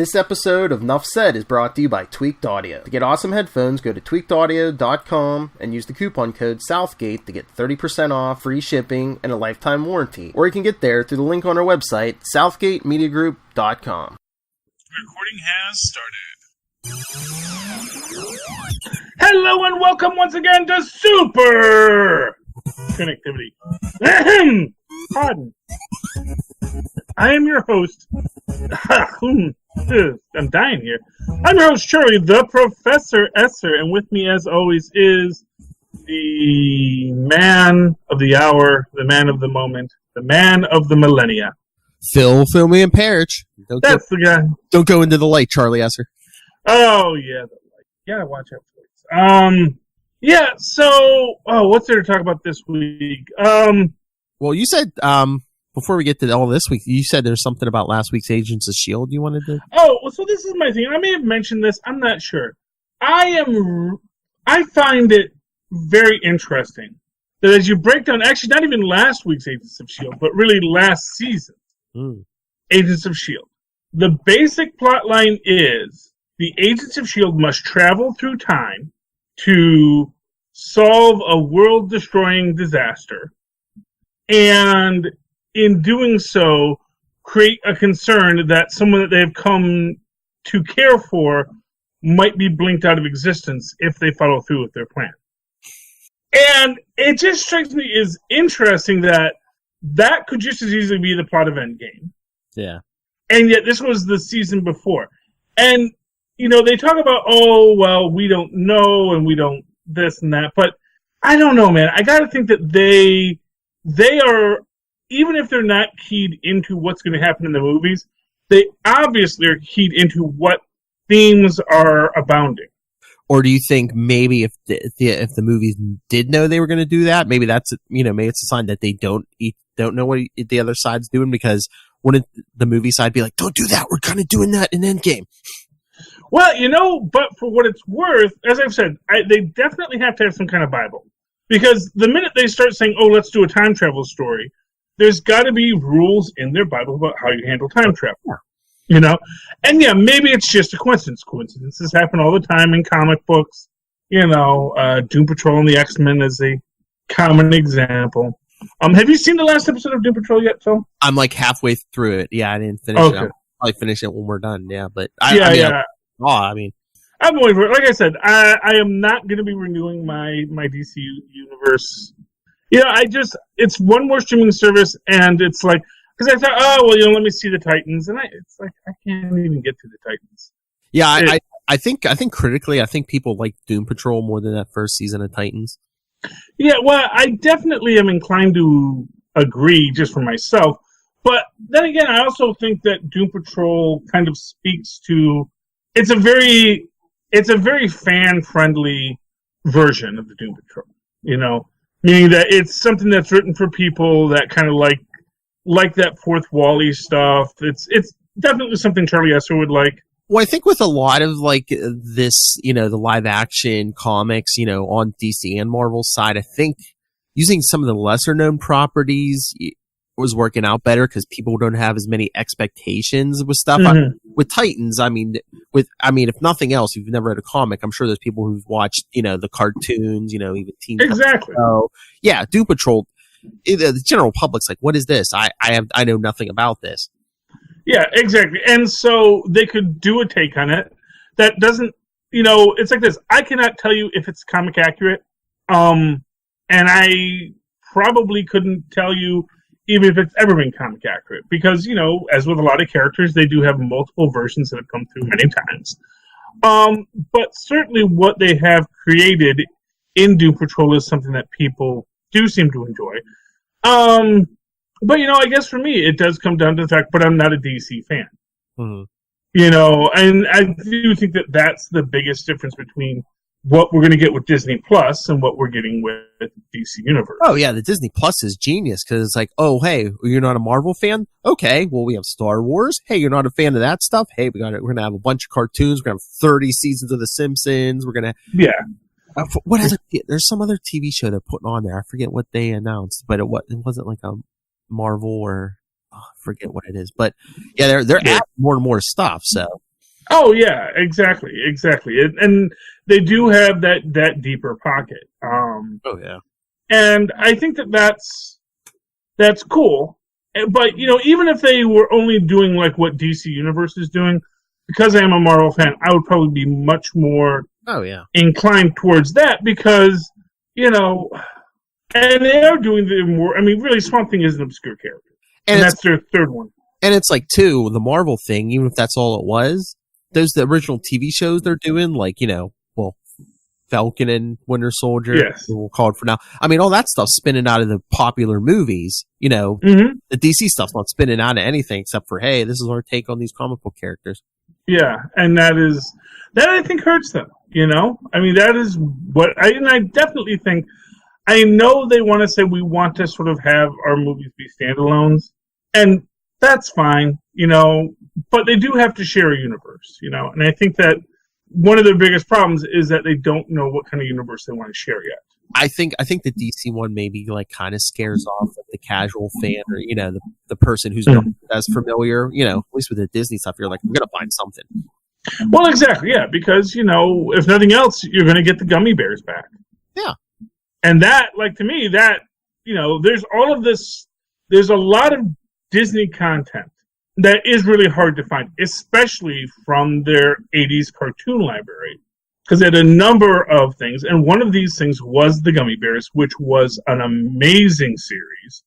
This episode of Nuff Said is brought to you by Tweaked Audio. To get awesome headphones, go to tweakedaudio.com and use the coupon code Southgate to get 30% off, free shipping, and a lifetime warranty. Or you can get there through the link on our website, southgatemediagroup.com. Recording has started. Hello and welcome once again to Superconnectivity. Pardon. I am your host. I'm dying here. I'm your host, Charlie, the Professor Esser, and with me, as always, is the man of the hour, the man of the moment, the man of the millennia. Fill me and Perich. That's the guy. Don't go into the light, Charlie Esser. Oh, yeah, the light. You gotta watch out for it. Yeah, so, what's there to talk about this week? Well, you said, before we get to all this week, you said there's something about last week's Agents of S.H.I.E.L.D. you wanted to... Oh, well, so this is my thing. I may have mentioned this. I'm not sure. I find it very interesting that as you break down, actually not even last week's Agents of S.H.I.E.L.D., but really last season, Agents of S.H.I.E.L.D., the basic plot line is the Agents of S.H.I.E.L.D. must travel through time to solve a world-destroying disaster, and in doing so, create a concern that someone that they've come to care for might be blinked out of existence if they follow through with their plan. And it just strikes me as interesting that could just as easily be the plot of Endgame. Yeah. And yet this was the season before. And, you know, they talk about, oh, well, we don't know and we don't this and that. But I don't know, man. I got to think that they are... Even if they're not keyed into what's going to happen in the movies, they obviously are keyed into what themes are abounding. Or do you think maybe if the movies did know they were going to do that, maybe that's maybe it's a sign that they don't know what the other side's doing, because wouldn't the movie side be like, don't do that, we're kind of doing that in Endgame? Well, but for what it's worth, as I've said, they definitely have to have some kind of Bible, because the minute they start saying, oh, let's do a time travel story, there's got to be rules in their Bible about how you handle time travel, And yeah, maybe it's just a coincidence. Coincidences happen all the time in comic books. Doom Patrol and the X-Men is a common example. Have you seen the last episode of Doom Patrol yet, Phil? I'm like halfway through it. Yeah, I didn't finish it. I'll probably finish it when we're done. Yeah, but I've been waiting for it. Like I said, I am not going to be renewing my DC Universe. It's one more streaming service, and it's like, because I thought, let me see the Titans, and it's like, I can't even get to the Titans. Yeah, I think critically, I think people like Doom Patrol more than that first season of Titans. Yeah, well, I definitely am inclined to agree just for myself, but then again, I also think that Doom Patrol kind of speaks to, it's a very fan-friendly version of the Doom Patrol, meaning that it's something that's written for people that kind of like that Fourth Wall-y stuff. It's definitely something Charlie Esser would like. Well, I think with a lot of like this, the live action comics, on DC and Marvel side, I think using some of the lesser known properties was working out better because people don't have as many expectations with stuff. Mm-hmm. With Titans, if nothing else, if you've never read a comic, I'm sure there's people who've watched, the cartoons, even Teen exactly. So, yeah, Doom Patrol. The general public's like, what is this? I know nothing about this. Yeah, exactly. And so they could do a take on it that doesn't, it's like this. I cannot tell you if it's comic accurate, and I probably couldn't tell you even if it's ever been comic accurate, because, as with a lot of characters, they do have multiple versions that have come through many times. But certainly what they have created in Doom Patrol is something that people do seem to enjoy. But, I guess for me, it does come down to the fact, but I'm not a DC fan. Mm-hmm. And I do think that that's the biggest difference between what we're going to get with Disney Plus and what we're getting with DC Universe. Oh, yeah, the Disney Plus is genius because it's like, oh, hey, you're not a Marvel fan? Okay, well, we have Star Wars. Hey, you're not a fan of that stuff? Hey, we're going to have a bunch of cartoons. We're going to have 30 seasons of The Simpsons. We're going to... Yeah. What other? There's some other TV show they're putting on there. I forget what they announced, but it wasn't like a Marvel or I forget what it is. But yeah, they're adding more and more stuff. So Oh yeah, exactly. And they do have that deeper pocket. Oh yeah. And I think that's cool. But even if they were only doing like what DC Universe is doing, because I am a Marvel fan, I would probably be much more inclined towards that because and they are doing the more. I mean, really, Swamp Thing is an obscure character, and that's their third one. And it's like too the Marvel thing, even if that's all it was. Those the original TV shows they're doing, like Falcon and Winter Soldier. Yes. We'll call it for now. I mean, all that stuff's spinning out of the popular movies. Mm-hmm. The DC stuff's not spinning out of anything except for, hey, this is our take on these comic book characters. Yeah, and that I think hurts them. I mean, that is what I definitely think. I know they want to say we want to sort of have our movies be standalones, and that's fine, but they do have to share a universe, and I think that one of their biggest problems is that they don't know what kind of universe they want to share yet. I think the DC one maybe like kind of scares off the casual fan or the person who's not as familiar. At least with the Disney stuff, you're like, I'm gonna find something. Well, exactly, yeah, because if nothing else, you're gonna get the gummy bears back. Yeah, and that, like to me, that there's all of this. There's a lot of Disney content that is really hard to find, especially from their 80s cartoon library. Because they had a number of things, and one of these things was the Gummy Bears, which was an amazing series.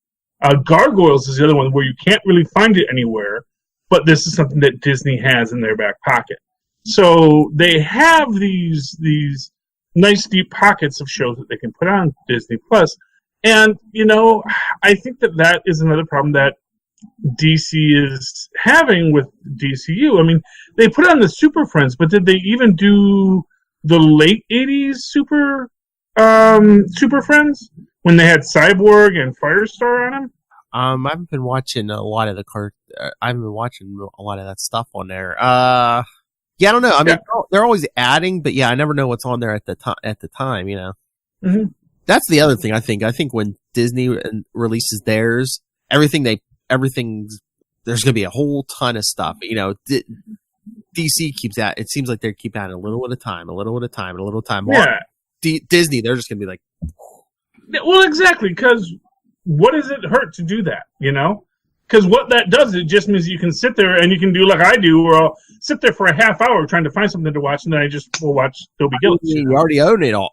Gargoyles is the other one where you can't really find it anywhere, but this is something that Disney has in their back pocket. So they have these nice deep pockets of shows that they can put on Disney Plus. And, I think that is another problem that DC is having with DCU. I mean, they put on the Super Friends, but did they even do the late 80s Super Friends when they had Cyborg and Firestar on them? I haven't been watching a lot of a lot of that stuff on there. Yeah, I don't know. I mean, they're always adding, but yeah, I never know what's on there at the time. Mm-hmm. That's the other thing. I think when Disney releases theirs, there's going to be a whole ton of stuff. DC keeps that. It seems like they keep adding a little at a time. Yeah. Disney, they're just going to be like, well, exactly. Because what does it hurt to do that? Because what that does, it just means you can sit there and you can do like I do, where I'll sit there for a half hour trying to find something to watch, and then I just will watch Toby Gillis. You already own it all.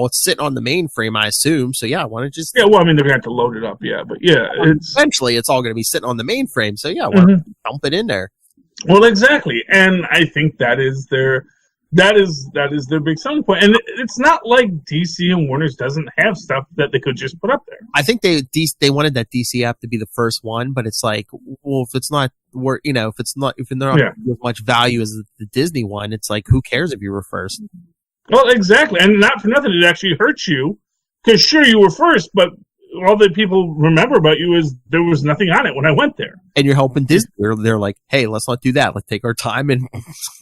It's sitting on the mainframe, I assume. So yeah, why don't you just? Yeah, well, I mean, they're going to have to load it up, yeah, but yeah, eventually it's all going to be sitting on the mainframe. So yeah, why don't you dump it in there? Well, exactly, and I think that is their big selling point. And it's not like DC and Warner's doesn't have stuff that they could just put up there. I think they wanted that DC app to be the first one, but it's like, well, if it's not if they're not as much value as the Disney one, it's like, who cares if you were first? Well, exactly, and not for nothing, it actually hurts you because sure you were first, but all that people remember about you is there was nothing on it when I went there. And you're helping Disney. They're like, hey, let's not do that. Let's take our time and.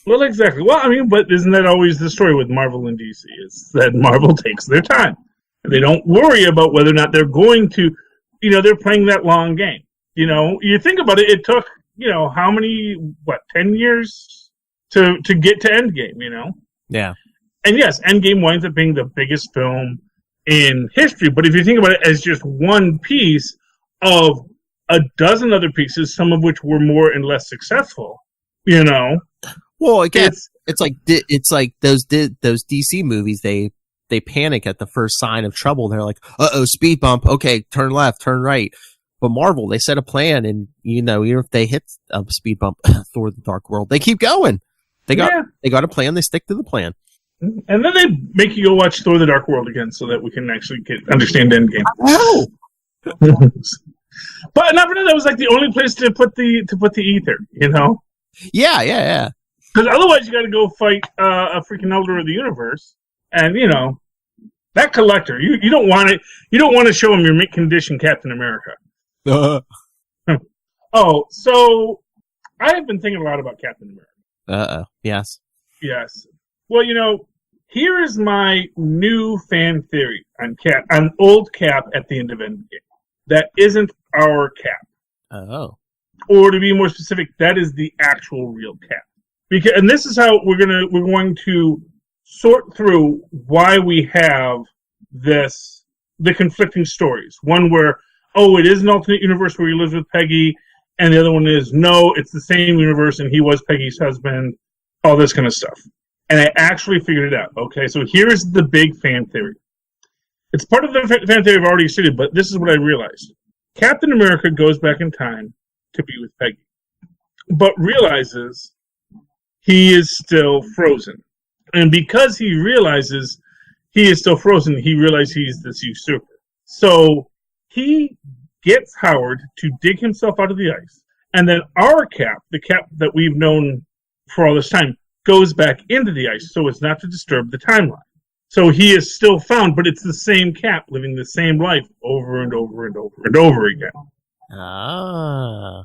Well, exactly. Well, I mean, but isn't that always the story with Marvel and DC? Is that Marvel takes their time. And they don't worry about whether or not they're going to, they're playing that long game. You think about it, it took, how many, 10 years to get to Endgame, Yeah. And yes, Endgame winds up being the biggest film in history, but if you think about it as just one piece of a dozen other pieces, some of which were more and less successful, Well, again, it's like those DC movies. They panic at the first sign of trouble. They're like, speed bump. Okay, turn left, turn right. But Marvel, they set a plan, and even if they hit a speed bump, Thor: The Dark World, they keep going. They got a plan. They stick to the plan. And then they make you go watch Thor: The Dark World again so that we can actually understand Endgame. Oh. But not for that was like the only place to put the ether, Yeah. Because otherwise you got to go fight a freaking Elder of the Universe, and that collector, you don't want it. You don't want to show him your mint condition Captain America. Oh, so I have been thinking a lot about Captain America. Yes. Yes. Well, here is my new fan theory on old Cap at the end of Endgame. That isn't our Cap. Oh. Or to be more specific, that is the actual real Cap. and this is how we're going to sort through why we have the conflicting stories. One where, it is an alternate universe where he lives with Peggy, and the other one is, no, it's the same universe and he was Peggy's husband, all this kind of stuff. And I actually figured it out. Okay, so here's the big fan theory. It's part of the fan theory I've already stated, but this is what I realized. Captain America goes back in time to be with Peggy, but realizes he is still frozen. And because he realizes he is still frozen, he realizes he's this usurper. So he gets Howard to dig himself out of the ice. And then our Cap, the Cap that we've known for all this time, goes back into the ice so as not to disturb the timeline. So he is still found, but it's the same Cap living the same life over and over and over and over again. Ah.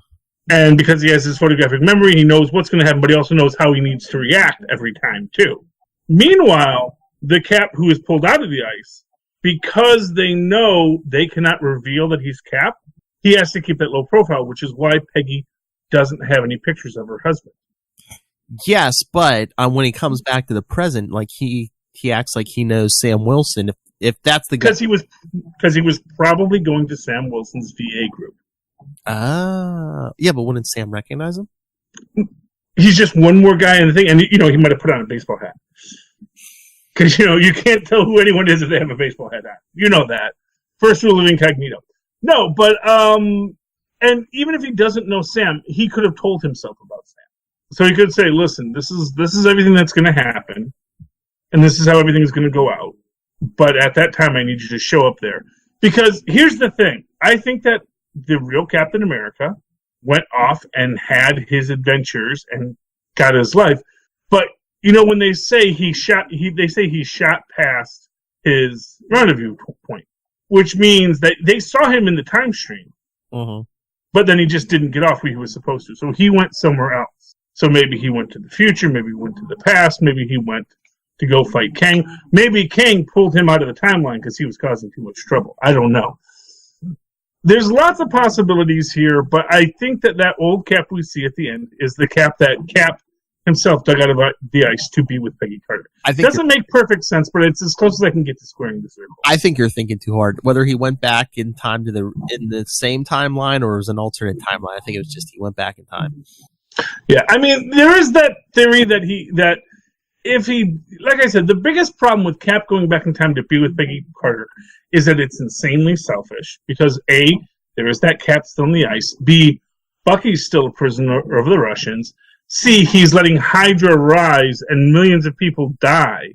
And because he has his photographic memory, he knows what's going to happen, but he also knows how he needs to react every time, too. Meanwhile, the Cap who is pulled out of the ice, because they know they cannot reveal that he's Cap, he has to keep that low profile, which is why Peggy doesn't have any pictures of her husband. Yes, but when he comes back to the present, like he acts like he knows Sam Wilson. If that's the guy, because he was probably going to Sam Wilson's VA group. Yeah, but wouldn't Sam recognize him? He's just one more guy in the thing, and he might have put on a baseball hat. Because you can't tell who anyone is if they have a baseball hat on. You know that. First rule of incognito. No, but and even if he doesn't know Sam, he could have told himself about Sam. So he could say, listen, this is everything that's going to happen, and this is how everything is going to go out. But at that time, I need you to show up there. Because here's the thing. I think that the real Captain America went off and had his adventures and got his life. But, when they say he shot past his rendezvous point, which means that they saw him in the time stream. Mm-hmm. But then he just didn't get off where he was supposed to. So he went somewhere else. So maybe he went to the future, maybe he went to the past, maybe he went to go fight Kang. Maybe Kang pulled him out of the timeline because he was causing too much trouble. I don't know. There's lots of possibilities here, but I think that old Cap we see at the end is the Cap that Cap himself dug out of the ice to be with Peggy Carter. It doesn't make perfect sense, but it's as close as I can get to squaring the circle. I think you're thinking too hard. Whether he went back in time in the same timeline or it was an alternate timeline, I think it was just he went back in time. Yeah, I mean, there is that theory that if he, like I said, the biggest problem with Cap going back in time to be with Peggy Carter is that it's insanely selfish because A, there is that Cap still in the ice. B, Bucky's still a prisoner of the Russians. C, he's letting Hydra rise and millions of people die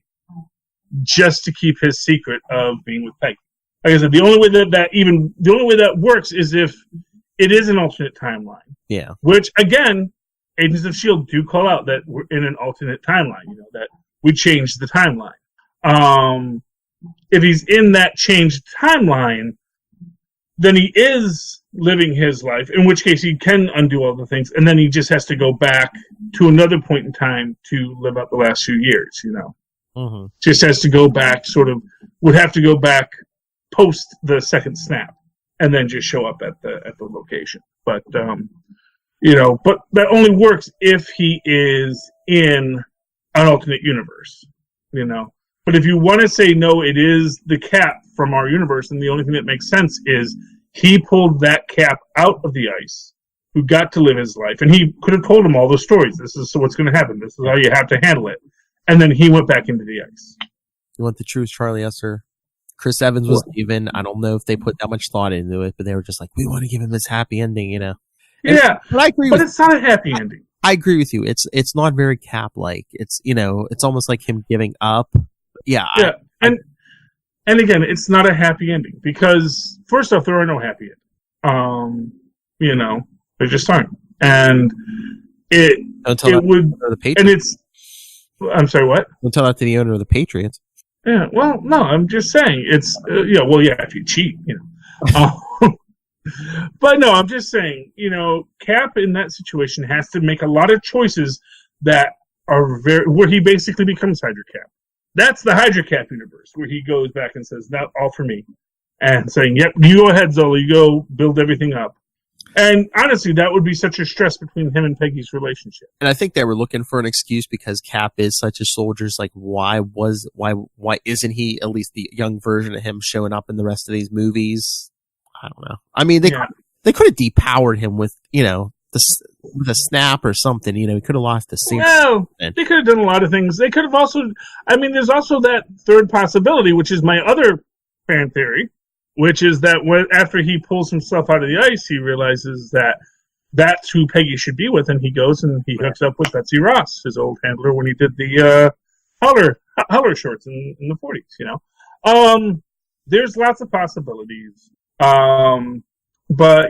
just to keep his secret of being with Peggy. Like I said, the only way that works is if it is an alternate timeline. Yeah. Which again, Agents of S.H.I.E.L.D. do call out that we're in an alternate timeline, that we changed the timeline. If he's in that changed timeline, then he is living his life, in which case he can undo all the things, and then he just has to go back to another point in time to live out the last few years, Mm-hmm. Just has to go back, would have to go back post the second snap, and then just show up at the location. But, but that only works if he is in an alternate universe, But if you want to say, no, it is the Cap from our universe, then the only thing that makes sense is he pulled that Cap out of the ice, who got to live his life, and he could have told him all the stories. This is what's going to happen. This is how you have to handle it. And then he went back into the ice. You want the truth, Charlie Esser? Chris Evans was leaving. I don't know if they put that much thought into it, but they were just like, we want to give him this happy ending, Yeah, but it's not a happy ending. I agree with you. It's not very Cap-like. It's it's almost like him giving up. Yeah. And again, it's not a happy ending because first off, there are no happy endings. There just aren't. And it would. The Patriots. And it's. I'm sorry. What? Don't tell that to the owner of the Patriots. Yeah. Well, no. I'm just saying it's. If you cheat, But no, I'm just saying, Cap in that situation has to make a lot of choices that are where he basically becomes Hydra Cap. That's the Hydra Cap universe where he goes back and says, "Not all for me," and saying, "Yep, you go ahead, Zola. You go build everything up." And honestly, that would be such a stress between him and Peggy's relationship. And I think they were looking for an excuse because Cap is such a soldier. It's like, why isn't he, at least the young version of him, showing up in the rest of these movies? I don't know. I mean, they could have depowered him with, with a snap or something. He could have lost the scene. Well, they could have done a lot of things. They could have also, there's also that third possibility, which is my other fan theory, which is that after he pulls himself out of the ice, he realizes that that's who Peggy should be with, and he goes and he hooks up with Betsy Ross, his old handler, when he did the Howler shorts in the 40s. There's lots of possibilities, but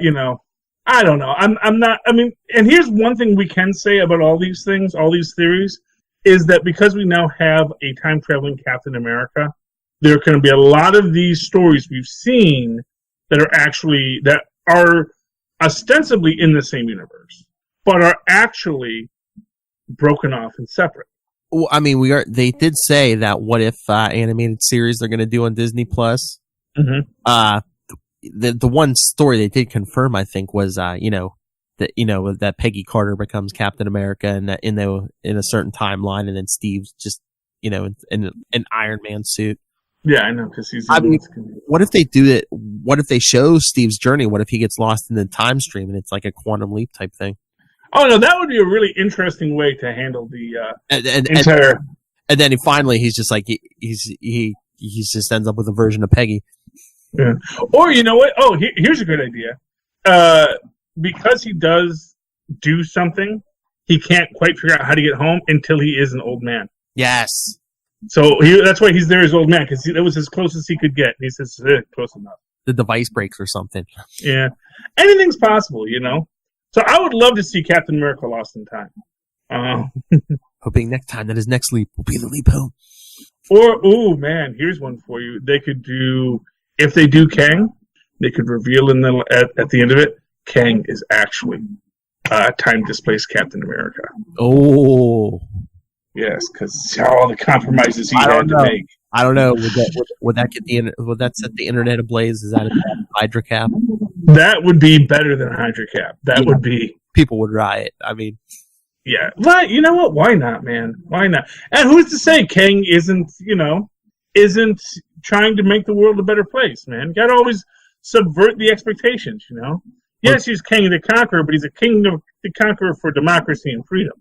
I don't know. I'm not. And here's one thing we can say about all these things, all these theories, is that because we now have a time traveling Captain America, there are going to be a lot of these stories we've seen that are ostensibly in the same universe, but are actually broken off and separate. Well, they did say that what if animated series they're going to do on Disney Plus. Mm-hmm. The one story they did confirm, I think, was that Peggy Carter becomes Captain America in a certain timeline, and then Steve's just in an Iron Man suit. Yeah, I know, because he's. What if they do it? What if they show Steve's journey? What if he gets lost in the time stream and it's like a quantum leap type thing? Oh no, that would be a really interesting way to handle the entire. And then he's just like he just ends up with a version of Peggy. Yeah. Or you know what? Oh, here's a good idea. Because he does do something, he can't quite figure out how to get home until he is an old man. Yes. So that's why he's there as old man, because that was as close as he could get. And he says, close enough. The device breaks or something. Yeah. Anything's possible, So I would love to see Captain America lost in time. Hoping next time that his next leap will be the leap home. Or, man, here's one for you. They could do, if they do Kang, they could reveal at the end of it, Kang is actually time-displaced Captain America. Oh. Yes, because all the compromises he had to make. I don't know. Would that set the internet ablaze? Is that a Hydra Cap? That would be better than Hydra Cap. That would be. People would riot. Yeah. But you know what? Why not, man? Why not? And who's to say Kang isn't trying to make the world a better place, man? You gotta always subvert the expectations, Yes, he's King the Conqueror, but he's a king of the conqueror for democracy and freedom.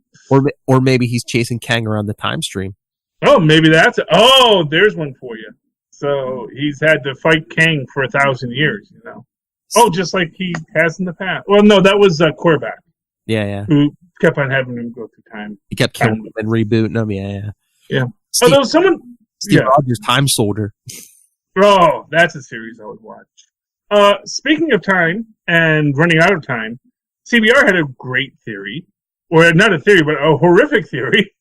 Or maybe he's chasing Kang around the time stream. Oh, maybe that's it. Oh, there's one for you. So he's had to fight Kang for 1,000 years, Oh, just like he has in the past. Well, no, that was Korvac. Yeah. Who kept on having him go through time. He kept killing him and rebooting him. Yeah. Although Steve Rogers, Time Soldier. Oh, that's a series I would watch. Speaking of time and running out of time, CBR had a great theory, or not a theory, but a horrific theory.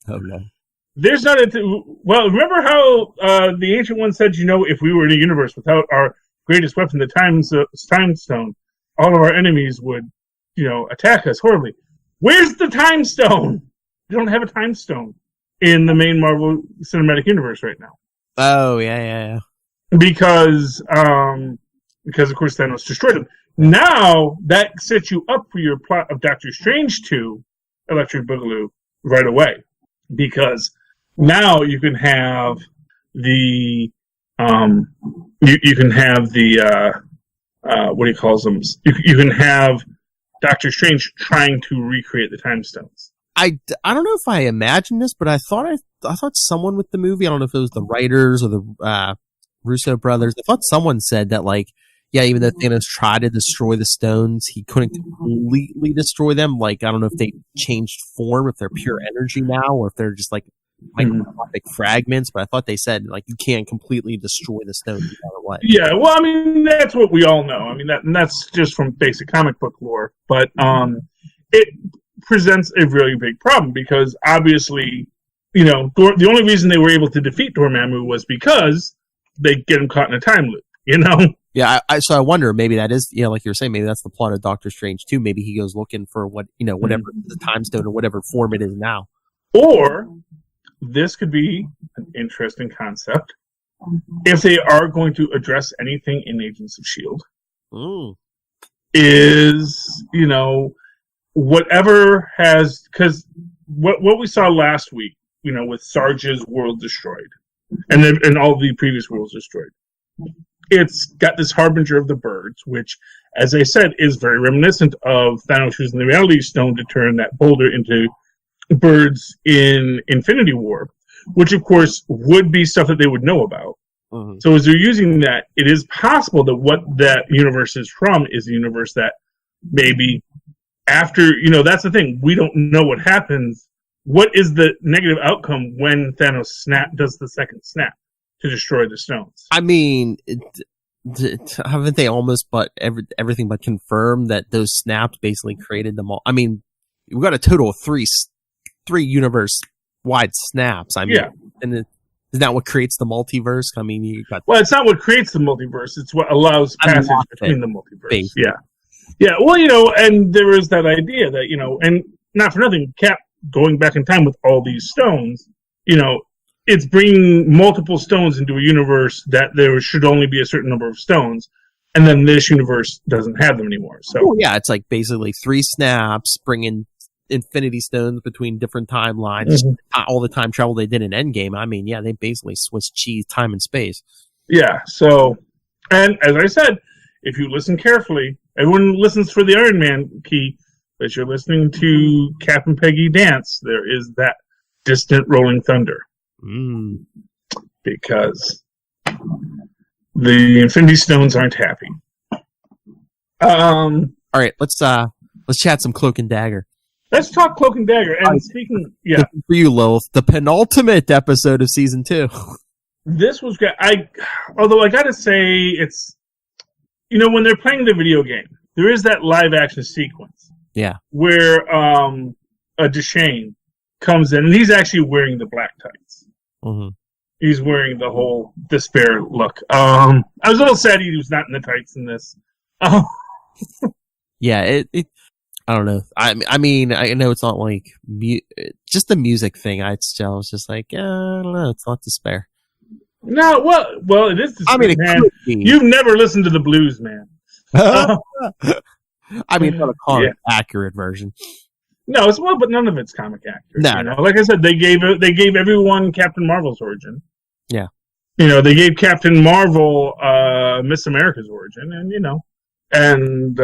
Oh no! There's not well. Remember how the Ancient One said, if we were in a universe without our greatest weapon, the time stone, all of our enemies would, attack us horribly. Where's the time stone? We don't have a time stone in the main Marvel Cinematic Universe right now. Oh yeah. Because of course Thanos destroyed them. Now that sets you up for your plot of Doctor Strange 2, Electric Boogaloo, right away, because now you can have the you can have the what he calls them. You can have Doctor Strange trying to recreate the time stones. I don't know if I imagined this, but I thought someone with the movie, I don't know if it was the writers or the Russo brothers, I thought someone said that, even though Thanos tried to destroy the stones, he couldn't completely destroy them. I don't know if they changed form, if they're pure energy now, or if they're just microscopic fragments. But I thought they said you can't completely destroy the stones no matter what. Yeah, well, that's what we all know. That's just from basic comic book lore. But it presents a really big problem because obviously, the only reason they were able to defeat Dormammu was because they get him caught in a time loop. Yeah, so I wonder, maybe that is, like you were saying, maybe that's the plot of Doctor Strange 2. Maybe he goes looking for whatever the time stone or whatever form it is now. Or this could be an interesting concept if they are going to address anything in Agents of S.H.I.E.L.D. is, whatever has, because what we saw last week, with Sarge's world destroyed, and all the previous worlds destroyed, it's got this harbinger of the birds, which, as I said, is very reminiscent of Thanos using the Reality Stone to turn that boulder into birds in Infinity War, which, of course, would be stuff that they would know about. Mm-hmm. So as they're using that, it is possible that what that universe is from is a universe that maybe after, that's the thing. We don't know what happens. What is the negative outcome when Thanos does the second snap to destroy the stones? I mean, haven't they almost everything but confirmed that those snaps basically created them all? I mean, we've got a total of three universe-wide snaps. I mean, yeah. And isn't that what creates the multiverse? I mean, well, it's not what creates the multiverse. It's what allows passage between the multiverse. Basically. Yeah. Yeah, well, and there is that idea that, and not for nothing, Cap going back in time with all these stones, it's bringing multiple stones into a universe that there should only be a certain number of stones, and then this universe doesn't have them anymore. So yeah, it's like basically 3 snaps, bringing Infinity Stones between different timelines, mm-hmm. all the time travel they did in Endgame. I mean, yeah, they basically Swiss cheese time and space. Yeah, so, and as I said, if you listen carefully, everyone listens for the Iron Man key, but you're listening to Cap and Peggy dance, there is that distant rolling thunder. Mm. Because the Infinity Stones aren't happy. All right, let's chat some Cloak and Dagger. Let's talk Cloak and Dagger. And speaking for you, Lilith, the penultimate episode of season 2. This was great. Although I gotta say, it's, when they're playing the video game, there is that live action sequence. Yeah. Where a Deshane comes in, and he's actually wearing the black tights. Mm-hmm. He's wearing the whole despair look. I was a little sad he was not in the tights in this. Yeah, it I don't know. I mean, I know it's not like just the music thing. I was just like, I don't know. It's not despair. No, well, it is despair, I mean, man. You've never listened to the blues, man. I mean, not a comic accurate version. No, but none of it's comic accurate. No. Like I said, they gave everyone Captain Marvel's origin. Yeah. They gave Captain Marvel Miss America's origin, and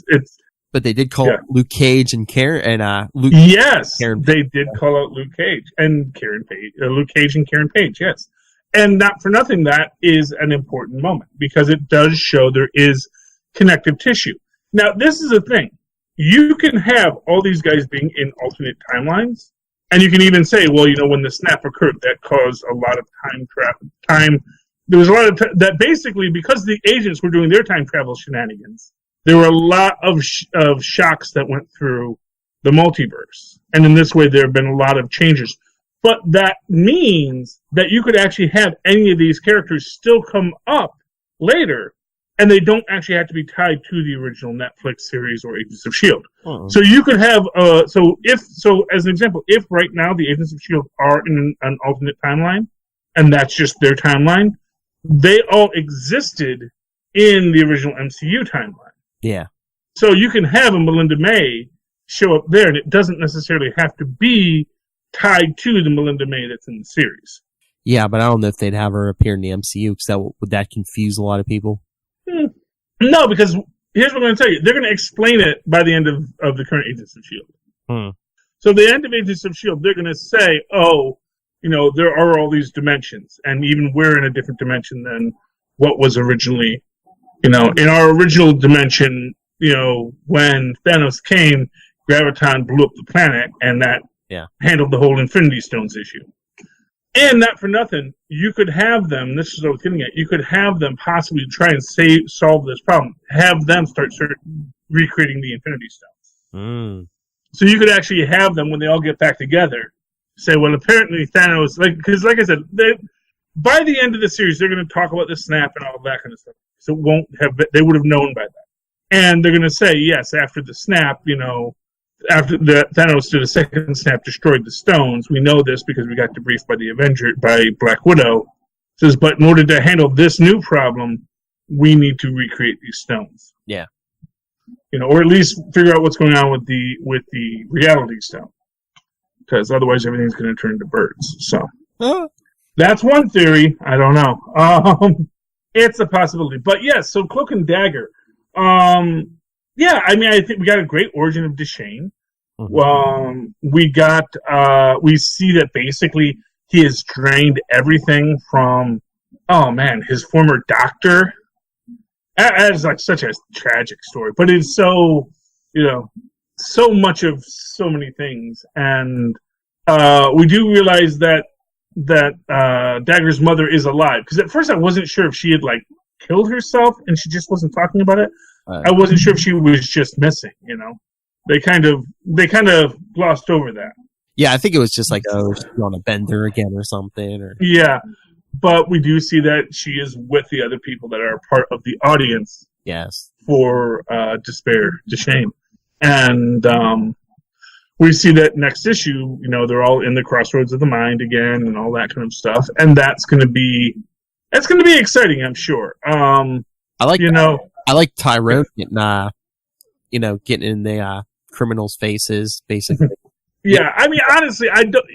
it's. But they did call Luke Cage and Karen and Luke. Yes, they did call out Luke Cage and Karen Page. Luke Cage and Karen Page. Yes, and not for nothing, that is an important moment because it does show there is connective tissue. Now, this is the thing. You can have all these guys being in alternate timelines, and you can even say, well, when the snap occurred, that caused a lot of time. There was a lot of that basically because the agents were doing their time travel shenanigans. There were a lot of shocks that went through the multiverse, and in this way, there have been a lot of changes. But that means that you could actually have any of these characters still come up later. And they don't actually have to be tied to the original Netflix series or Agents of S.H.I.E.L.D. Uh-huh. So you could have, as an example, if right now the Agents of S.H.I.E.L.D. are in an alternate timeline, and that's just their timeline, they all existed in the original MCU timeline. Yeah. So you can have a Melinda May show up there, and it doesn't necessarily have to be tied to the Melinda May that's in the series. Yeah, but I don't know if they'd have her appear in the MCU, because would that confuse a lot of people? No, because here's what I'm going to tell you. They're going to explain it by the end of the current Agents of S.H.I.E.L.D. So the end of Agents of S.H.I.E.L.D., they're going to say, there are all these dimensions, and even we're in a different dimension than what was originally, in our original dimension, when Thanos came, Graviton blew up the planet, and that handled the whole Infinity Stones issue. And not for nothing, you could have them, this is what I was getting at, you could have them possibly try and solve this problem. Have them start recreating the Infinity Stones. So you could actually have them, when they all get back together, say, well, apparently Thanos, because like I said, by the end of the series, they're going to talk about the snap and all that kind of stuff. So they would have known by that. And they're going to say, yes, after the snap, after Thanos did a second snap, destroyed the stones. We know this because we got debriefed by the Avengers, by Black Widow. Says, but in order to handle this new problem, we need to recreate these stones. Yeah. or at least figure out what's going on with the reality stone, because otherwise everything's going to turn to birds. So that's one theory. I don't know. It's a possibility, but yes. So Cloak and Dagger. Yeah, I mean, I think we got a great origin of Deshane. We see that basically he has drained everything from, his former doctor. That is like such a tragic story, but it's so, so much of so many things. And we do realize that Dagger's mother is alive. Because at first I wasn't sure if she had like killed herself and she just wasn't talking about it. I wasn't sure if she was just missing, They kind of glossed over that. Yeah, I think it was just like, she's on a bender again or something. Yeah, but we do see that she is with the other people that are part of the audience. Yes. For Deshane. And we see that next issue, they're all in the crossroads of the mind again and all that kind of stuff. And that's going to be exciting, I'm sure. I like Tyrone getting in the criminals' faces, basically. Yeah, I mean, honestly, I don't.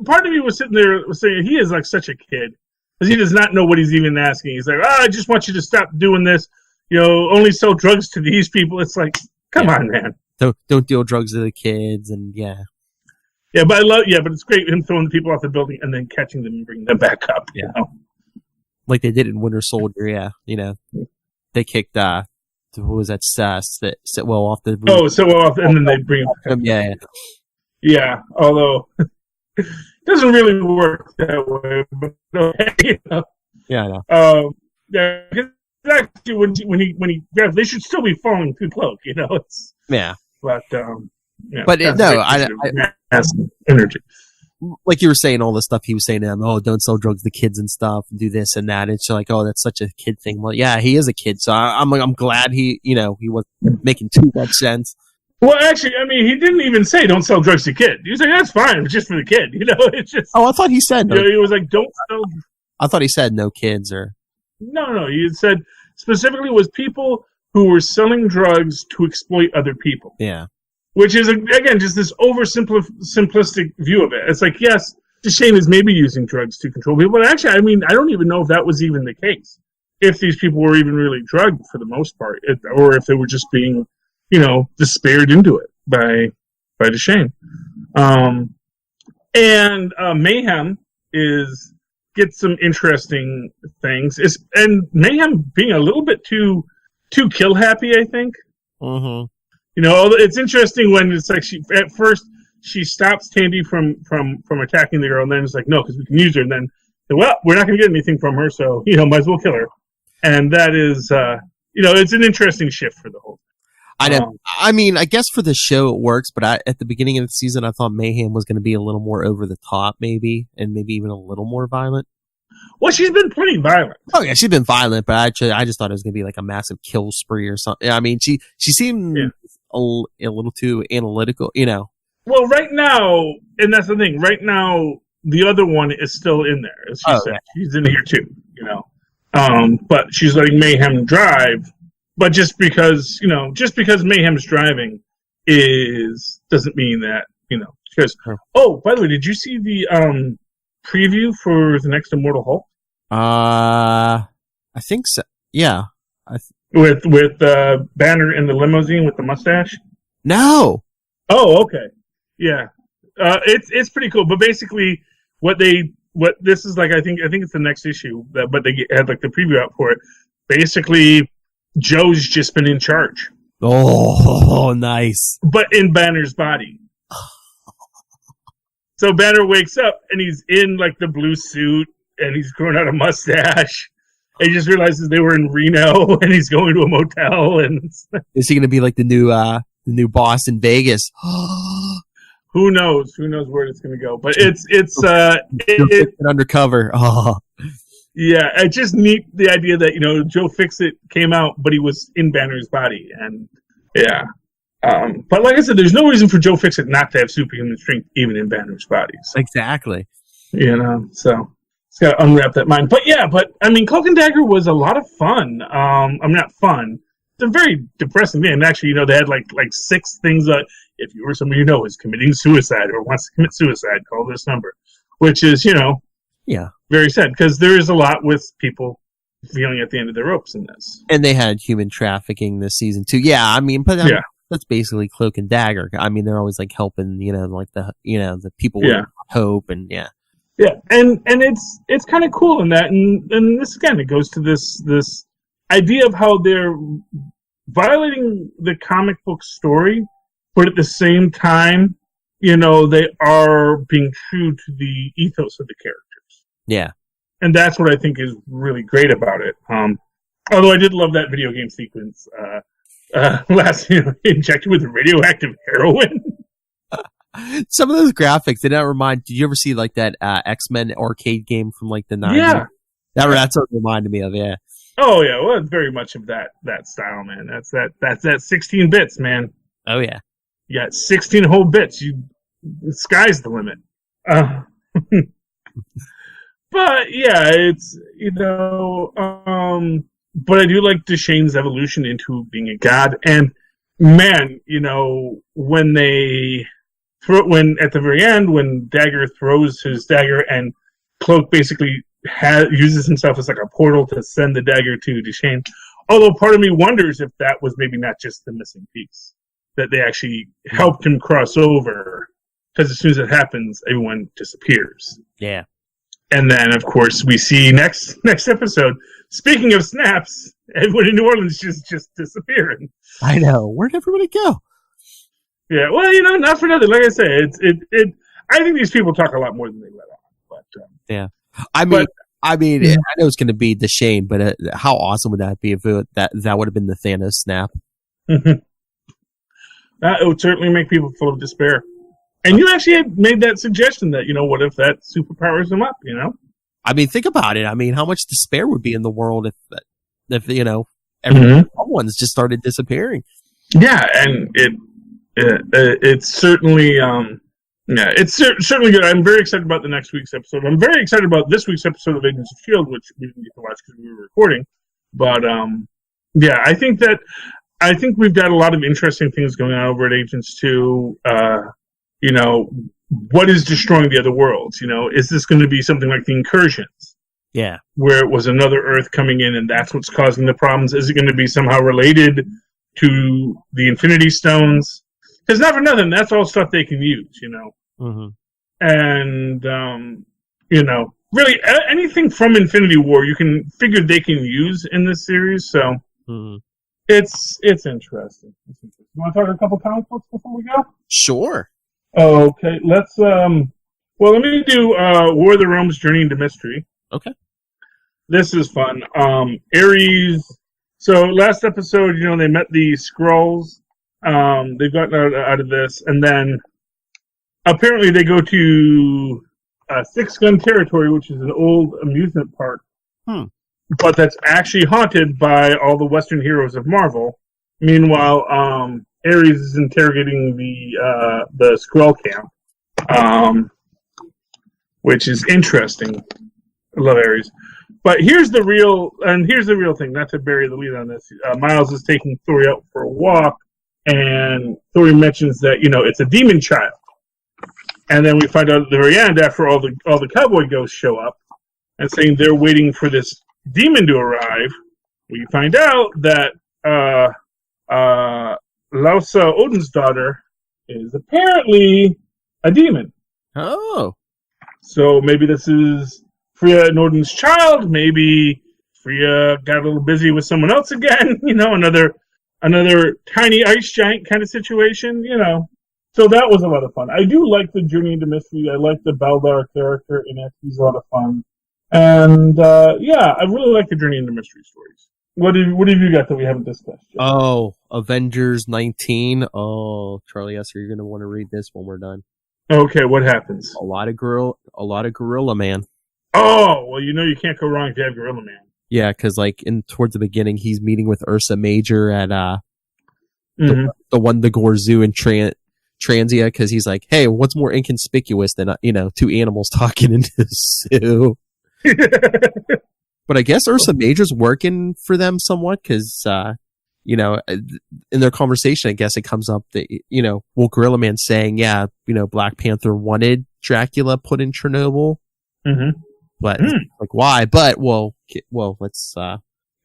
Part of me was sitting there saying he is like such a kid because he does not know what he's even asking. He's like, I just want you to stop doing this. Only sell drugs to these people. It's like, come on, man. Don't deal drugs to the kids, and yeah. Yeah, but but it's great him throwing the people off the building and then catching them and bringing them back up. Yeah, like they did in Winter Soldier. Yeah, they kicked who was that? Sitwell off the roof. Oh, Sitwell off, and then they bring him. Yeah. Although it doesn't really work that way, but okay. Yeah, I know. Yeah, actually, when he grabs, they should still be falling through Cloak. It's but I energy. Like you were saying, all the stuff he was saying to them, don't sell drugs to kids and stuff, and do this and that. It's like, that's such a kid thing. Well, yeah, he is a kid, so I'm glad he was making too much sense. Well, actually, I mean, he didn't even say don't sell drugs to kids. He was like, that's fine, it's just for the kid. It's just. Oh, I thought he said. No. He was like, don't sell. I thought he said no kids or. No. He said specifically was people who were selling drugs to exploit other people. Yeah. Which is, again, just this simplistic view of it. It's like, yes, Deshane is maybe using drugs to control people, but actually, I mean, I don't even know if that was even the case. If these people were even really drugged for the most part, or if they were just being, despaired into it by Deshane. And Mayhem gets some interesting things. And Mayhem being a little bit too kill happy, I think. Mm-hmm. It's interesting when it's like at first she stops Tandy from attacking the girl, and then it's like, no, because we can use her, and then, well, we're not going to get anything from her, so, might as well kill her. And that is, it's an interesting shift for the whole thing. I know. I mean, I guess for the show it works, but at the beginning of the season, I thought Mayhem was going to be a little more over the top, maybe, and maybe even a little more violent. Well, she's been pretty violent. Oh yeah, she's been violent, but I just thought it was going to be like a massive kill spree or something. I mean, she seemed a little too analytical, Well, right now, and that's the thing. Right now, the other one is still in there. As she said, she's in here too. But she's letting Mayhem drive. But just because Mayhem's driving doesn't mean that because. Oh, by the way, did you see the preview for the next Immortal Hulk? I think so. Yeah. With Banner in the limousine with the mustache? No. Oh, okay. Yeah. It's pretty cool. But basically, what this is like, I think it's the next issue. But they had like the preview out for it. Basically, Joe's just been in charge. Oh, nice. But in Banner's body. So Banner wakes up and he's in like the blue suit and he's growing out a mustache. And he just realizes they were in Reno and he's going to a motel. And is he going to be like the new boss in Vegas? Who knows? Who knows where it's going to go? But it's undercover. Oh. Yeah, I just neat the idea that Joe Fixit came out, but he was in Banner's body, and yeah. But like I said, there's no reason for Joe Fixit not to have superhuman strength, even in Banner's body. So, exactly. So it's got to unwrap that mind. But yeah, I mean, Cloak and Dagger was a lot of fun. I'm not fun. a very depressing thing. And actually, they had like 6 things that if you or somebody you know is committing suicide or wants to commit suicide, call this number, which is very sad because there is a lot with people feeling at the end of their ropes in this. And they had human trafficking this season too. Yeah, I mean, but that's basically Cloak and Dagger. I mean, they're always like helping, like the people with hope and Yeah, and it's kind of cool in that, and this again, it goes to this idea of how they're violating the comic book story, but at the same time, they are being true to the ethos of the characters. Yeah. And that's what I think is really great about it. Although I did love that video game sequence, last injected with radioactive heroin. Some of those graphics did not remind. Did you ever see like that X-Men arcade game from like the 90s? Yeah, that's what it reminded me of. Yeah. Oh yeah, well, it's very much of that style, man. That's that 16 bits, man. Oh yeah. You got 16 whole bits. The sky's the limit. But yeah, it's but I do like Deshane's evolution into being a god. And man, when at the very end, when Dagger throws his dagger and Cloak basically uses himself as like a portal to send the dagger to Deshane. Although part of me wonders if that was maybe not just the missing piece, that they actually helped him cross over, because as soon as it happens, everyone disappears. Yeah. And then, of course, we see next episode. Speaking of snaps, everyone in New Orleans just disappearing. I know. Where'd everybody go? Yeah, well, not for nothing. Like I say, I think these people talk a lot more than they let on. But yeah, I mean, I know it's going to be Deshane, but how awesome would that be if that would have been the Thanos snap? That would certainly make people full of despair. And you actually had made that suggestion that, what if that superpowers him up, I mean, think about it. I mean, how much despair would be in the world if everyone's just started disappearing? Yeah, and it's certainly certainly good. I'm very excited about the next week's episode. I'm very excited about this week's episode of Agents of S.H.I.E.L.D., which we didn't get to watch because we were recording. But I think we've got a lot of interesting things going on over at Agents 2. What is destroying the other worlds? Is this going to be something like the Incursions? Yeah. Where it was another Earth coming in and that's what's causing the problems? Is it going to be somehow related to the Infinity Stones? Because not for nothing, that's all stuff they can use, Mm-hmm. And, really anything from Infinity War you can figure they can use in this series. So it's interesting. You want to talk a couple comic books before we go? Sure. Okay, let's let me do War of the Realms Journey into Mystery. Okay. This is fun. Ares. So last episode, they met the Skrulls. They've gotten out of this, and then apparently they go to Six Gun Territory, which is an old amusement park. But that's actually haunted by all the Western heroes of Marvel. Meanwhile, Ares is interrogating the Skrull camp, which is interesting. I love Ares. But here's the real thing. Not to bury the lead on this. Miles is taking Thor out for a walk, and Thor mentions that it's a demon child. And then we find out at the very end, after all the cowboy ghosts show up, and saying they're waiting for this demon to arrive, we find out that Lausa, Odin's daughter, is apparently a demon. Oh. So maybe this is Freya and Odin's child. Maybe Freya got a little busy with someone else again. Another tiny ice giant kind of situation. So that was a lot of fun. I do like the Journey into Mystery. I like the Baldar character in it. He's a lot of fun. And I really like the Journey into Mystery stories. What have you got that we haven't discussed yet? Oh, Avengers 19. Oh, Charlie Esser, you're going to want to read this when we're done. Okay, what happens? A lot of Gorilla Man. Oh, well, you can't go wrong if you have Gorilla Man. Yeah, because towards the beginning, he's meeting with Ursa Major at the Wundagore Zoo in Transia, because he's like, hey, what's more inconspicuous than two animals talking in the zoo? But I guess Ursa Major's working for them somewhat, because in their conversation, I guess it comes up that, Gorilla Man saying, yeah, Black Panther wanted Dracula put in Chernobyl. Mm-hmm. But like, why? But let's.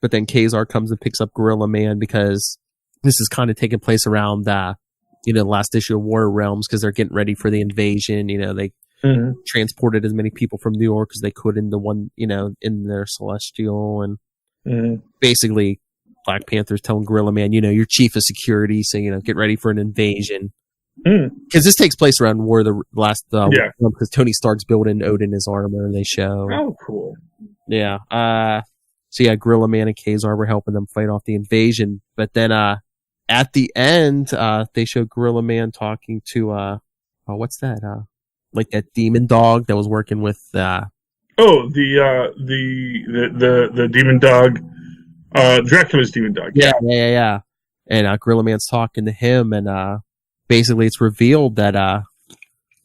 But then Kazar comes and picks up Gorilla Man because this is kind of taking place around the last issue of War Realms because they're getting ready for the invasion. They transported as many people from New York as they could in the one, in their Celestial, and basically Black Panther's telling Gorilla Man, you're chief of security, so get ready for an invasion. Because this takes place around War of the Last, because Tony Stark's building Odin his armor. They show. Oh, cool. Yeah. So yeah, Gorilla Man and Kazar were helping them fight off the invasion, but then at the end, they show Gorilla Man talking to what's that? Like that demon dog that was working with. The demon dog, Dracula's demon dog. Yeah. And Gorilla Man's talking to him, and basically it's revealed that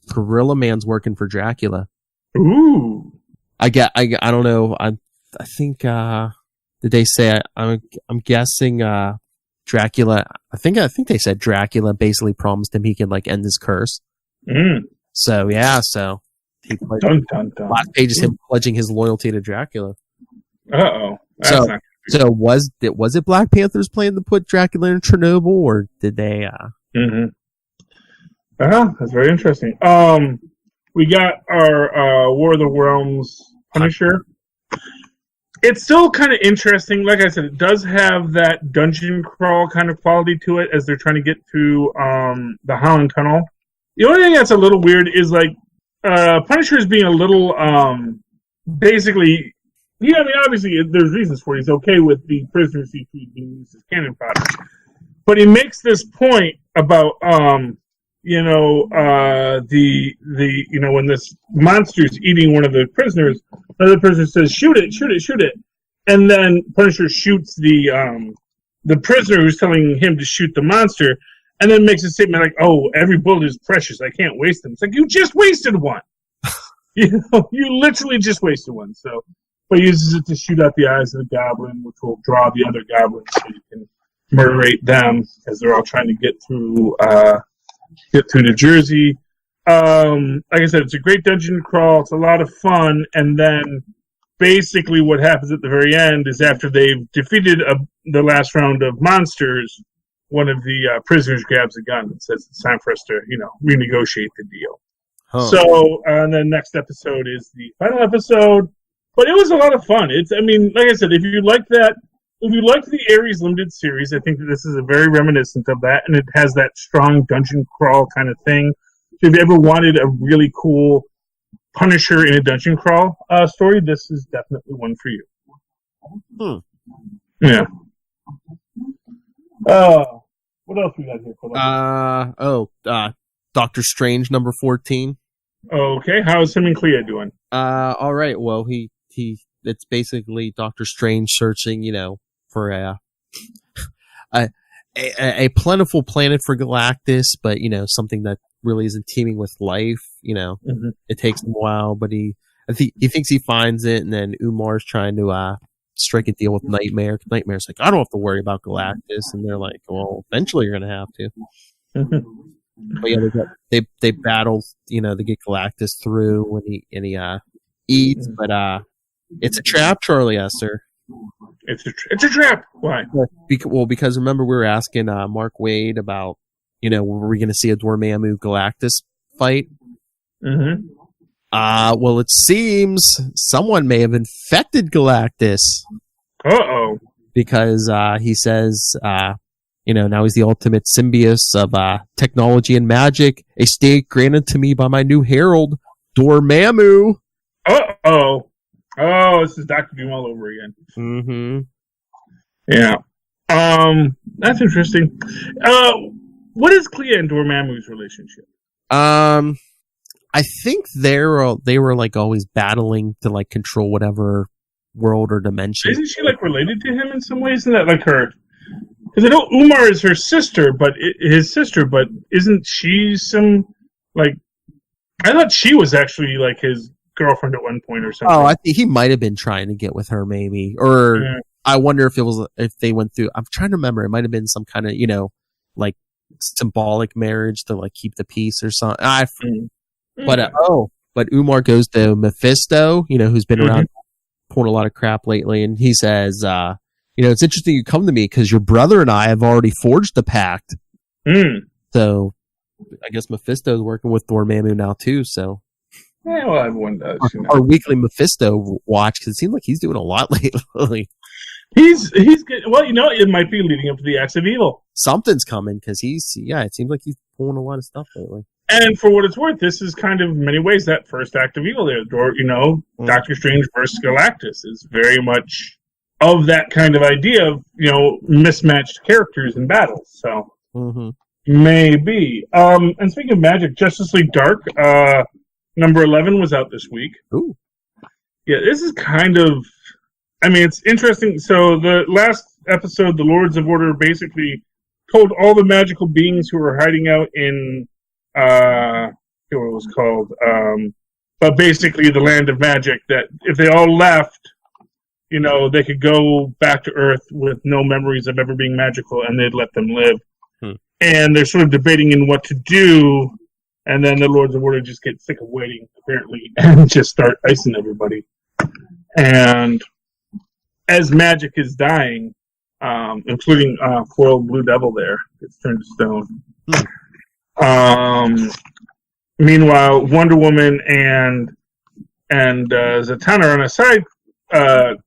Gorilla Man's working for Dracula. Ooh. I don't know. I think did they say? I'm guessing Dracula. I think they said Dracula basically promised him he can like end his curse. So yeah, he last page is him pledging his loyalty to Dracula. So was it Black Panther's plan to put Dracula in Chernobyl, or did they? That's very interesting. We got our War of the Realms Punisher. It's still kind of interesting. Like I said, it does have that dungeon crawl kind of quality to it as they're trying to get through the Holland Tunnel. The only thing that's a little weird is like Punisher is being a little basically. Yeah, I mean, obviously there's reasons for it. He's okay with the prisoners being used as cannon fodder, but he makes this point about when this monster's eating one of the prisoners, another prisoner says, "Shoot it," and then Punisher shoots the prisoner who's telling him to shoot the monster, and then makes a statement like, "Oh, every bullet is precious. I can't waste them." It's like, you just wasted one. You literally just wasted one. So, but he uses it to shoot out the eyes of the goblin, which will draw the other goblins so you can murderate them as they're all trying to get through New Jersey. Like I said, it's a great dungeon crawl. It's a lot of fun. And then basically what happens at the very end is after they've defeated the last round of monsters, one of the prisoners grabs a gun and says it's time for us to, renegotiate the deal. Huh. So, and then next episode is the final episode. But it was a lot of fun. Like I said, if you like the Ares Limited series, I think that this is a very reminiscent of that, and it has that strong dungeon crawl kind of thing. So if you ever wanted a really cool Punisher in a dungeon crawl story, this is definitely one for you. Yeah. What else we got here? Doctor Strange number 14. Okay, how's him and Clea doing? All right. Well, it's basically Doctor Strange searching, for a plentiful planet for Galactus, but something that really isn't teeming with life. It takes him a while, but he thinks he finds it, and then Umar's trying to strike a deal with Nightmare. Nightmare's like, I don't have to worry about Galactus, and they're like, well, eventually you're gonna have to. But yeah, they battle, they get Galactus through when he eats, but it's a trap, Charlie Esther. It's a trap. Why? Because remember we were asking Mark Wade about, were we going to see a Dormammu Galactus fight? Mm-hmm. Well, it seems someone may have infected Galactus. Uh-oh. Because he says, now he's the ultimate symbiote of technology and magic, a state granted to me by my new herald, Dormammu. Uh-oh. Oh, this is Dr. Doom all over again. Mm-hmm. Yeah. That's interesting. What is Clea and Dormammu's relationship? I think they were like always battling to like control whatever world or dimension. Isn't she like related to him in some ways? Isn't that like her? Because I know Umar is her sister, but isn't she some like? I thought she was actually like his girlfriend at one point or something. Oh, I think he might have been trying to get with her, maybe, or I wonder if they went through. I'm trying to remember. It might have been some kind of like symbolic marriage to like keep the peace or something. But Umar goes to Mephisto, who's been around pulling a lot of crap lately, and he says, it's interesting you come to me because your brother and I have already forged the pact. So I guess Mephisto's working with Dormammu now too. So yeah, well, everyone does. Our weekly Mephisto watch, because it seems like he's doing a lot lately. He's good. Well, it might be leading up to the acts of evil. Something's coming because it seems like he's pulling a lot of stuff lately. And for what it's worth, this is kind of, in many ways, that first act of evil there. Doctor Strange versus Galactus is very much of that kind of idea of, mismatched characters in battles. So, maybe. And speaking of magic, Justice League Dark, number 11 was out this week. Ooh. Yeah, this is kind of, it's interesting. So the last episode, the Lords of Order basically told all the magical beings who were hiding out in, I forget what it was called, but basically the land of magic, that if they all left, they could go back to Earth with no memories of ever being magical, and they'd let them live. And they're sort of debating in what to do, and then the Lords of Order just get sick of waiting, apparently, and just start icing everybody. And as magic is dying, including poor old Blue Devil there, gets turned to stone. Meanwhile, Wonder Woman and Zatanna are on a side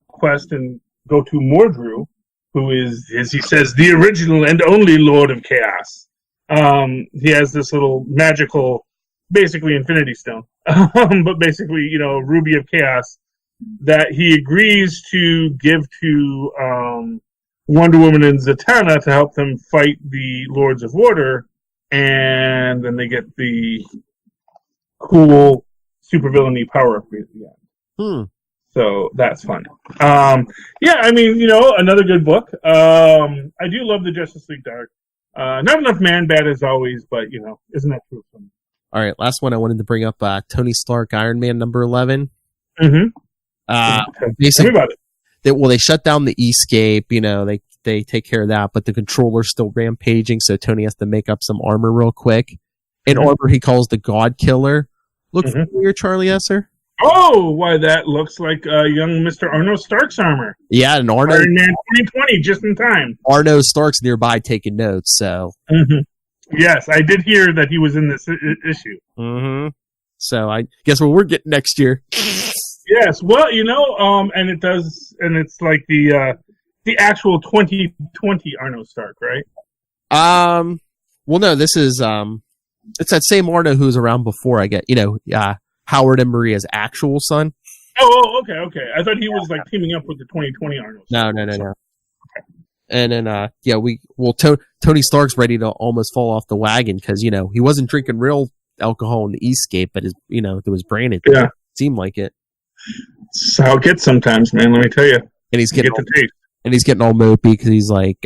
quest and go to Mordru, who is, as he says, the original and only Lord of Chaos. He has this little magical, basically Infinity Stone, but basically, Ruby of Chaos, that he agrees to give to Wonder Woman and Zatanna to help them fight the Lords of Order, and then they get the cool supervillainy power-up at the end. So that's fun. Another good book. I do love the Justice League Dark. Not enough man-bad as always, but, isn't that true? All right, last one I wanted to bring up, Tony Stark, Iron Man number 11. Basically, they shut down the Escape, they take care of that, but the controller's still rampaging, so Tony has to make up some armor real quick. An armor he calls the God Killer. Look familiar, Charlie Esser? Oh, why, that looks like young Mr. Arno Stark's armor. Yeah, and Arno... Iron Man 2020, just in time. Arno Stark's nearby taking notes, so... Yes, I did hear that he was in this issue. So I guess what we're getting next year. Yes, well, and it does, and it's like the actual 2020 Arno Stark, right? Well, no, this is, it's that same Arno who's around before, I get, Howard and Maria's actual son. Oh, okay. I thought he was, teaming up with the 2020 Arno Stark. No. Okay. And then, Tony Stark's ready to almost fall off the wagon because, he wasn't drinking real alcohol in the Escape, but there was brain, it seemed like it. That's how it gets sometimes, man, let me tell you. And he's getting all mopey because he's like,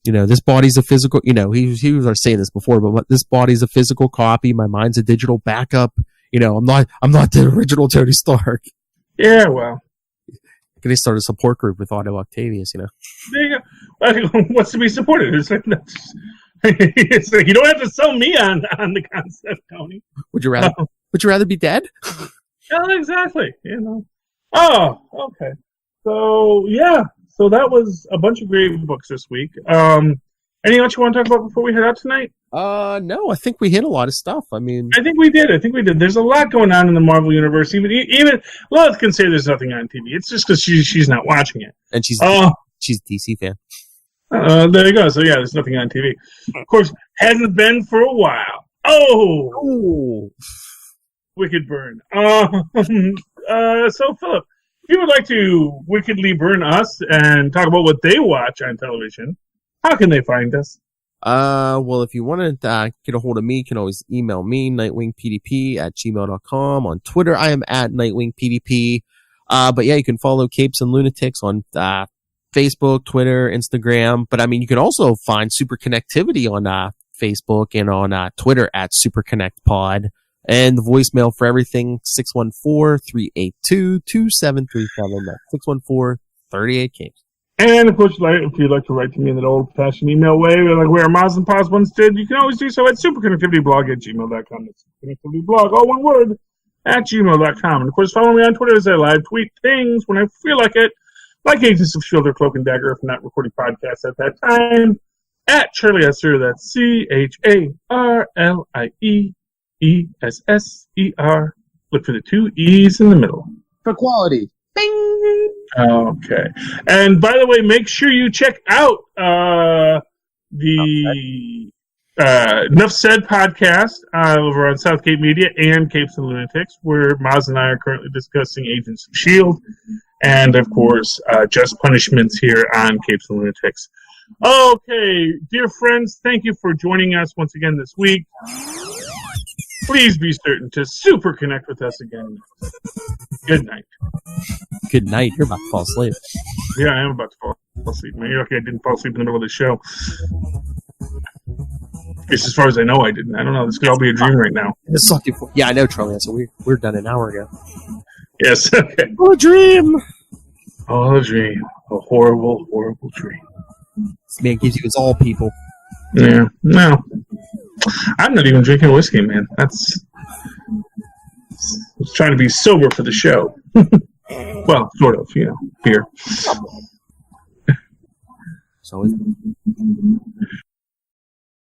this body's a physical, he was saying this before, but this body's a physical copy. My mind's a digital backup. I'm not the original Tony Stark. Yeah, well. Can they start a support group with Otto Octavius, There you go. What's to be supported? It's like you don't have to sell me on the concept, Tony. Would you rather be dead? Yeah, exactly. Oh, okay. So yeah. So that was a bunch of great books this week. Anything else you want to talk about before we head out tonight? No, I think we hit a lot of stuff. I think we did. There's a lot going on in the Marvel universe. Even Lilith can say there's nothing on TV. It's just because she's not watching it, and she's a DC fan. There you go. So yeah, there's nothing on TV. Of course, hasn't been for a while. Oh. Wicked burn. So Philip, if you would like to wickedly burn us and talk about what they watch on television, how can they find us? Well, if you want to get a hold of me, you can always email me, nightwingpdp@gmail.com. On Twitter, I am at nightwingpdp. But yeah, you can follow Capes and Lunatics on Facebook, Twitter, Instagram. But you can also find Superconnectivity on Facebook and on Twitter at SuperConnectPod. And the voicemail for everything, 614-382-2737. That's 614-38-CAPES. And, of course, if you'd like to write to me in that old-fashioned email way, like where Moz and Paz once did, you can always do so at superconnectivityblog@gmail.com. That's superconnectivityblog, all one word, at gmail.com. And, of course, follow me on Twitter as I live tweet things when I feel like it, like Agents of S.H.I.E.L.D. or Cloak and Dagger, if not recording podcasts at that time, at Charlie Esser, that's CharlieEsser. Look for the 2 E's in the middle. For quality. Bing! Okay. And by the way, make sure you check out the Enough Said podcast over on Southgate Media and Capes and Lunatics, where Maz and I are currently discussing Agents of S.H.I.E.L.D. and, of course, Just Punishments here on Capes and Lunatics. Okay, dear friends, thank you for joining us once again this week. Please be certain to super connect with us again. Good night. Good night. You're about to fall asleep. Yeah, I am about to fall asleep. Man, you're lucky I didn't fall asleep in the middle of the show. At least as far as I know, I didn't. I don't know. This could all be a dream right now. Yeah, I know, Charlie. So we're done an hour ago. Yes. Okay. Oh, a dream. Oh, a dream. A horrible, horrible dream. This man gives you his all, people. Yeah. No. I'm not even drinking whiskey, man. I was trying to be sober for the show. Well, sort of, beer. So